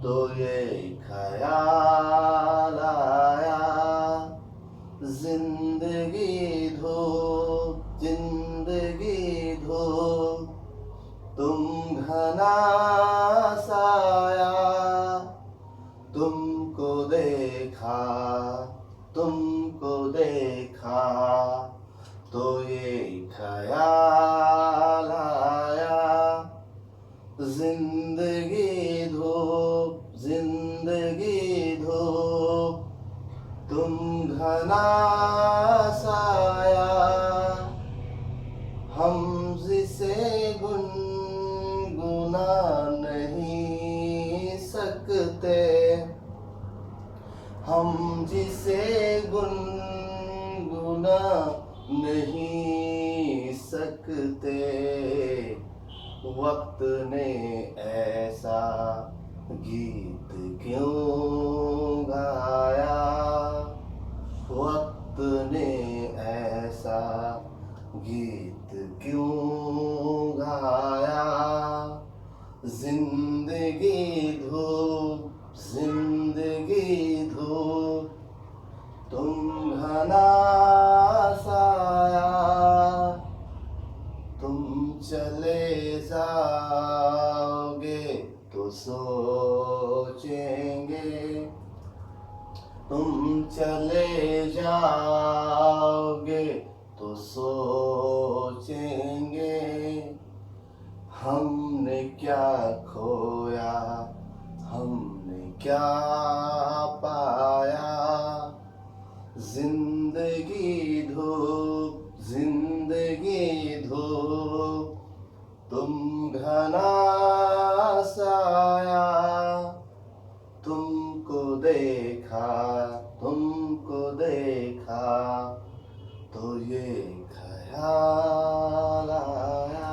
तो ये ख्याल आया, जिंदगी धो तुम घना साया, तुमको देखा तो ये ख्याल आया, जिंदगी धो तुम घना साया, हम जिसे गुनगुना नहीं सकते, हम जिसे गुनगुना नहीं सकते, वक्त ने ऐसा गीत क्यों गाया, वक्त ने ऐसा गीत क्यों गाया, जिंदगी धो तुम घना साया, तुम चले जाओगे तो सोचेंगे, तुम चले जाओगे तो सोचेंगे, हमने क्या खोया, हमने क्या पाया, जिंदगी धो तुम घना साया, तुमको देखा तो ये ख्याल आया।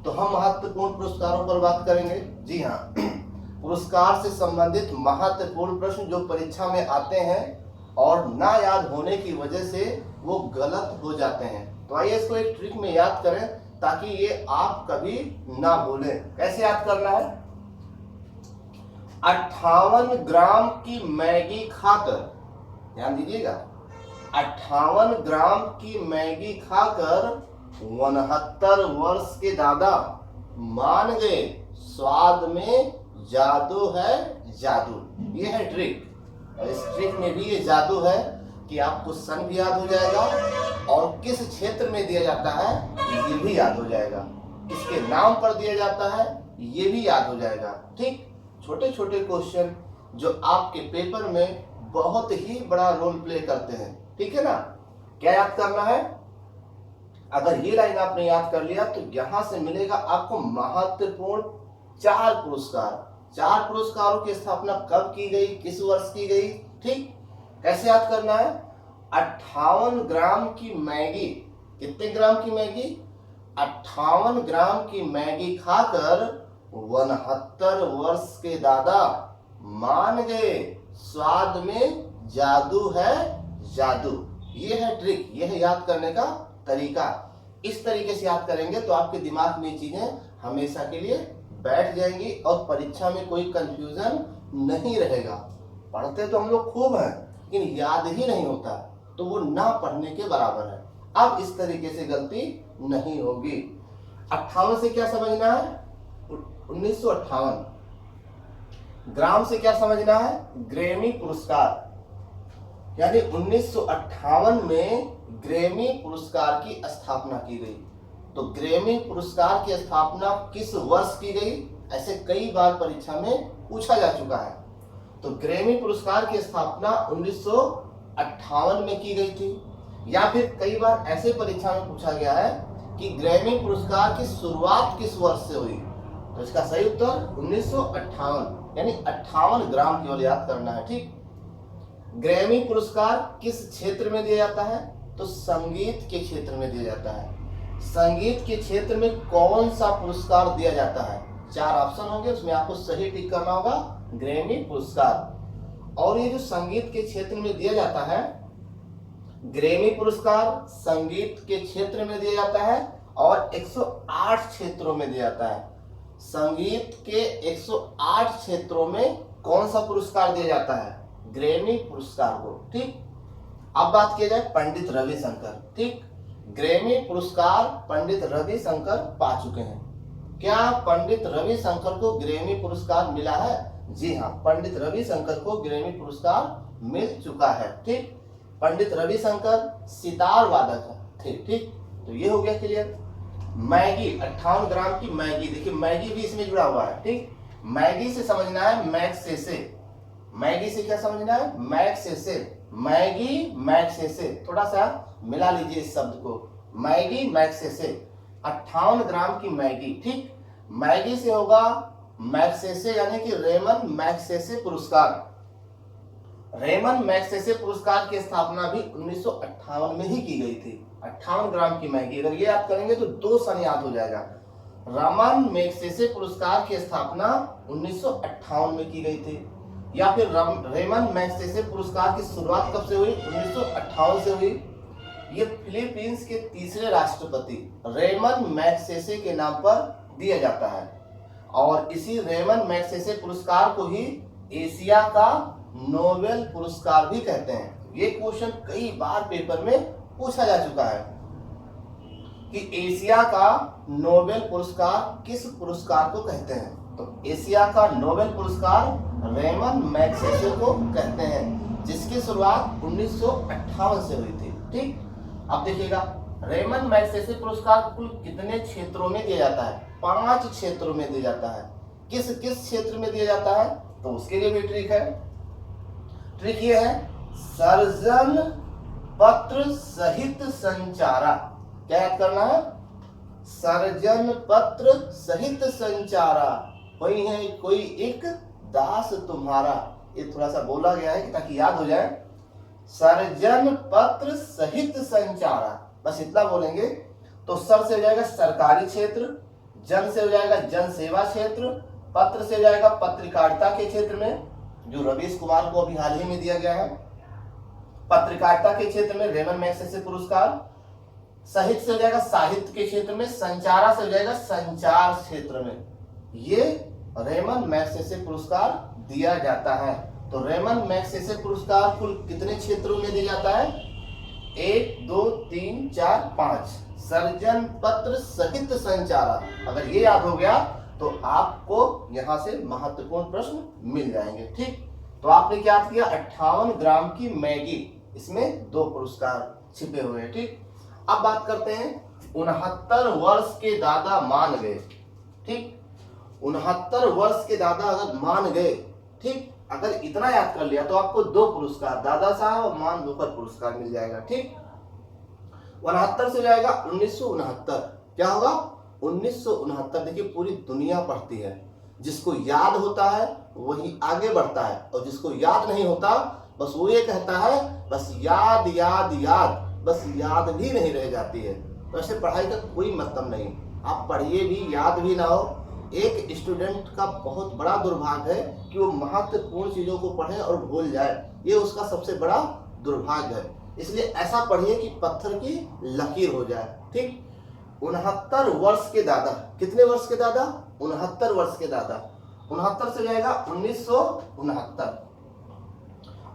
तो हम महत्वपूर्ण पुरस्कारों पर बात करेंगे। जी हाँ, पुरस्कार से संबंधित महत्वपूर्ण प्रश्न जो परीक्षा में आते हैं और ना याद होने की वजह से वो गलत हो जाते हैं। तो आइए इसको एक ट्रिक में याद करें ताकि ये आप कभी ना भूलें। कैसे याद करना है? 58 ग्राम की मैगी खाकर, ध्यान दीजिएगा, 58 ग्राम की मैगी खाकर 69 वर्ष के दादा मान गए, स्वाद में जादू है जादू। ये है ट्रिक, और इस ट्रिक में भी ये जादू है कि आपको सन भी याद हो जाएगा और किस क्षेत्र में दिया जाता है ये भी याद हो जाएगा, किसके नाम पर दिया जाता है ये भी याद हो जाएगा। ठीक, छोटे छोटे क्वेश्चन जो आपके पेपर में बहुत ही बड़ा रोल प्ले करते हैं। ठीक है ना? क्या याद करना है? अगर ये लाइन आपने याद कर लिया तो यहां से मिलेगा आपको महत्वपूर्ण 4 पुरस्कार। 4 पुरस्कारों की स्थापना कब की गई, किस वर्ष की गई। ठीक, कैसे याद करना है? 58 ग्राम की मैगी, कितने ग्राम की मैगी? 58 ग्राम की मैगी खाकर 69 वर्ष के दादा मान गए, स्वाद में जादू है जादू। ये है ट्रिक, ये है याद करने का तरीका। इस तरीके से याद करेंगे तो आपके दिमाग में चीजें हमेशा के लिए बैठ जाएंगी और परीक्षा में कोई कंफ्यूजन नहीं रहेगा। पढ़ते तो हम लोग खूब हैं लेकिन याद ही नहीं होता, तो वो ना पढ़ने के बराबर है। अब इस तरीके से गलती नहीं होगी। 58 से क्या समझना है? 1958। ग्राम से क्या समझना है? ग्रैमी पुरस्कार। यानी 1958 में ग्रैमी पुरस्कार की स्थापना की गई। तो ग्रैमी पुरस्कार की स्थापना किस वर्ष की गई? ऐसे कई बार परीक्षा में पूछा जा चुका है। तो ग्रैमी पुरस्कार की स्थापना 1958 में की गई थी। या फिर कई बार ऐसे परीक्षा में पूछा गया है कि ग्रैमी पुरस्कार की शुरुआत किस वर्ष से हुई? तो इसका सही उत्तर 1958, यानी 58 ग्राम केवल याद करना है। ठीक, ग्रैमी पुरस्कार किस क्षेत्र में दिया जाता है? तो संगीत के क्षेत्र में दिया जाता है। संगीत के क्षेत्र में कौन सा पुरस्कार दिया जाता है? 4 ऑप्शन होंगे, उसमें आपको सही टिक करना होगा ग्रैमी पुरस्कार। और ये जो संगीत के क्षेत्र में दिया जाता है, ग्रैमी पुरस्कार संगीत के क्षेत्र में दिया जाता है और 108 क्षेत्रों में दिया जाता है। संगीत के 108 क्षेत्रों में कौन सा पुरस्कार दिया जाता है? ग्रैमी पुरस्कार को। ठीक, अब बात किया जाए पंडित रविशंकर। ठीक, ग्रैमी पुरस्कार पंडित रविशंकर पा चुके हैं। क्या पंडित रविशंकर को ग्रैमी पुरस्कार मिला है? जी हाँ, पंडित रविशंकर को ग्रैमी पुरस्कार मिल चुका है। ठीक, पंडित रविशंकर सितार वादक थे। ठीक, तो ये हो गया क्लियर। मैगी 58 ग्राम की मैगी, देखिए मैगी भी इसमें जुड़ा हुआ है। ठीक, मैगी से समझना है मैग्सेसे, मैगी से क्या समझना है? मैग्सेसे, मैगी मैग्सेसे, थोड़ा सा मिला लीजिए इस शब्द को, मैगी मैग्सेसे, 58 ग्राम की मैगी। ठीक, मैगी से होगा मैग्सेसे यानी कि रेमन मैग्सेसे पुरस्कार। रेमन मैग्सेसे पुरस्कार की स्थापना भी 1958 में ही की गई थी। 58 ग्राम की मैगी, अगर ये याद करेंगे तो 2 सन याद हो जाएगा। रमन मैग्सेसे पुरस्कार की स्थापना 1958 में की गई थी, या फिर रेमन मैग्सेसे पुरस्कार की शुरुआत कब से हुई? 1958 से हुई। ये फिलीपींस के तीसरे राष्ट्रपति रेमन मैग्सेसे के नाम पर दिया जाता है और इसी रेमन मैग्सेसे पुरस्कार को ही एशिया का नोबेल पुरस्कार भी कहते हैं। ये क्वेश्चन कई बार पेपर में पूछा जा चुका है कि एशिया का नोबेल पुरस्कार किस पुरस्कार को कहते हैं। तो एशिया का नोबेल पुरस्कार रेमन मैग्सेसे को कहते हैं, जिसकी शुरुआत 1958 से हुई थी। ठीक, अब देखिएगा रेमन मैग्सेसे पुरस्कार कुल कितने क्षेत्रों में दिया जाता है? 5 क्षेत्रों में दिया जाता है। किस किस क्षेत्र में दिया जाता है? तो उसके लिए भी ट्रिक है। ट्रिक ये है, सर्जन पत्र सहित संचारा। क्या याद करना है? सर्जन पत्र सहित संचारा, कोई है कोई एक दास तुम्हारा। ये थोड़ा सा बोला गया है कि ताकि याद हो जाए। सर्जन पत्र सहित संचारा, बस इतना बोलेंगे तो सर से हो जाएगा सरकारी क्षेत्र, जन से हो जाएगा जन सेवा क्षेत्र, पत्र से हो जाएगा पत्रकारिता के क्षेत्र में, जो रवीश कुमार को अभी हाल ही में दिया गया है। पत्रकारिता के क्षेत्र में रेमन मैग्सेसे पुरस्कार, साहित्य से हो जाएगा साहित्य के क्षेत्र में, संचारा से हो जाएगा संचार क्षेत्र में। ये रेमन मैग्सेसे पुरस्कार दिया जाता है। तो रेमन मैग्सेसे पुरस्कार कुल कितने क्षेत्रों में दिया जाता है? 1 2 3 4 5, सर्जन पत्र सहित संचारा। अगर ये याद हो गया तो आपको यहां से महत्वपूर्ण प्रश्न मिल जाएंगे। ठीक, तो आपने क्या किया? 58 ग्राम की मैगी, इसमें 2 पुरस्कार छिपे हुए हैं। ठीक, अब बात करते हैं 69 वर्ष के दादा मान गए। ठीक, 69 वर्ष के दादा अगर मान गए, ठीक, अगर इतना याद कर लिया तो आपको 2 पुरस्कार, दादा साहब और मान भूकर पुरस्कार मिल जाएगा। ठीक, 69 से जाएगा 1969। क्या होगा? 1969। देखिए पूरी दुनिया पढ़ती है, जिसको याद होता है वही आगे बढ़ता है, और जिसको याद नहीं होता बस वो ये कहता है बस याद याद याद, बस याद भी नहीं रह जाती है। तो ऐसे पढ़ाई का कोई मतलब नहीं। आप पढ़िए भी, याद भी ना हो। एक स्टूडेंट का बहुत बड़ा दुर्भाग्य है कि वो महत्वपूर्ण चीजों को पढ़े और भूल जाए, ये उसका सबसे बड़ा दुर्भाग्य है। इसलिए ऐसा पढ़िए कि पत्थर की लकीर हो जाए। ठीक, 69 वर्ष के दादा, कितने वर्ष के दादा? 69 वर्ष के दादा। 69 से जाएगा 1969।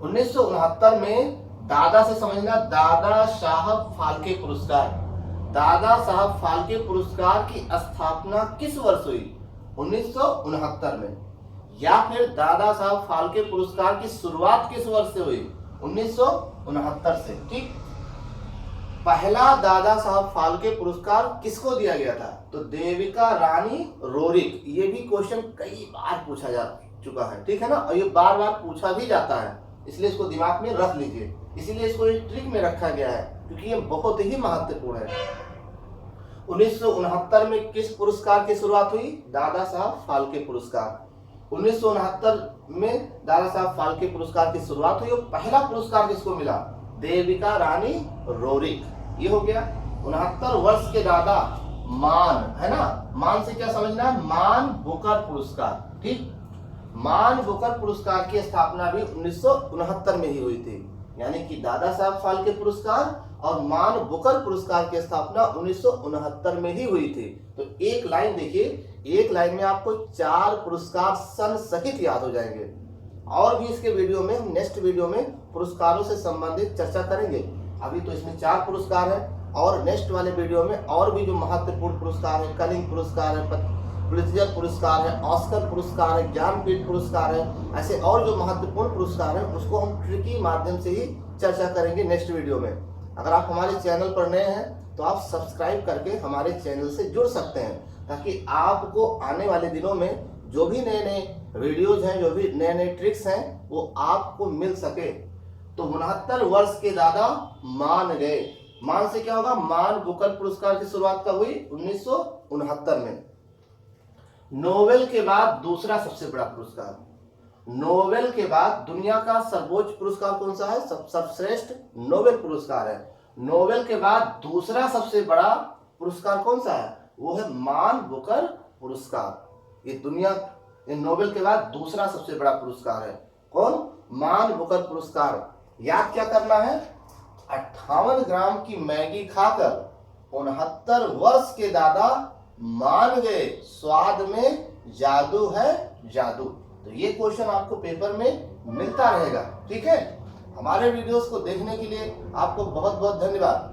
1969 में दादा से समझना, दादा साहब फाल्के पुरस्कार। दादा साहब फाल्के पुरस्कार की स्थापना किस वर्ष हुई? 1969 में। या फिर दादा साहब फाल्के पुरस्कार की शुरुआत किस वर्ष से हुई? 1969 से। ठीक, पहला दादा साहब फाल्के पुरस्कार किसको दिया गया था? तो देविका रानी रोरिक। ये भी क्वेश्चन कई बार पूछा जा चुका है, ठीक है ना, और ये बार बार पूछा भी जाता है, इसलिए इसको दिमाग में रख लीजिए। इसीलिए इसको एक ट्रिक में रखा गया है क्योंकि ये बहुत ही महत्वपूर्ण है। 1969 में किस पुरस्कार की शुरुआत हुई? दादा साहब फाल्के पुरस्कार। 1969 में दादा साहब फाल्के पुरस्कार की शुरुआत हुई और पहला पुरस्कार किसको मिला? देविका रानी रोरिक। ये हो गया। 69 वर्ष के दादा मान, है ना, मान से क्या समझना है? मान बुकर पुरस्कार। ठीक, मान बुकर पुरस्कार की स्थापना भी 1969 में ही हुई थी। यानी कि दादा साहब फाल्के पुरस्कार और मान बुकर पुरस्कार की स्थापना 1969 में ही हुई थी। तो एक लाइन देखिए, एक लाइन में आपको 4 पुरस्कार सन सहित याद हो जाएंगे। और भी इसके वीडियो में, हम नेक्स्ट वीडियो में पुरस्कारों से संबंधित चर्चा करेंगे। अभी तो इसमें 4 पुरस्कार है और नेक्स्ट वाले वीडियो में और भी जो महत्वपूर्ण पुरस्कार है, कलिंग पुरस्कार है, पुलित्जर पुरस्कार है, ऑस्कर पुरस्कार है, ज्ञानपीठ पुरस्कार है, ऐसे और जो महत्वपूर्ण पुरस्कार है उसको हम ट्रिकी माध्यम से ही चर्चा करेंगे नेक्स्ट वीडियो में। अगर आप हमारे चैनल पर नए हैं तो आप सब्सक्राइब करके हमारे चैनल से जुड़ सकते हैं, ताकि आपको आने वाले दिनों में जो भी नए नए वीडियोज हैं, जो भी नए नए ट्रिक्स हैं, वो आपको मिल सके। तो 69 वर्ष के दादा मान गए। मान से क्या होगा? मान बुकर पुरस्कार की शुरुआत कब हुई? 1969 में। नोबेल के बाद दूसरा सबसे बड़ा पुरस्कार, नोबेल के बाद दुनिया का सर्वोच्च पुरस्कार कौन सा है? सर्वश्रेष्ठ नोबेल पुरस्कार है। नोबेल के बाद दूसरा सबसे बड़ा पुरस्कार कौन सा है? वो है मान बुकर पुरस्कार। ये दुनिया, ये नोबेल के बाद दूसरा सबसे बड़ा पुरस्कार है। कौन? मान बुकर पुरस्कार। याद क्या करना है? 58 ग्राम की मैगी खाकर 69 वर्ष के दादा मान गए, स्वाद में जादू है जादू। तो ये क्वेश्चन आपको पेपर में मिलता रहेगा। ठीक है, हमारे वीडियोस को देखने के लिए आपको बहुत बहुत धन्यवाद।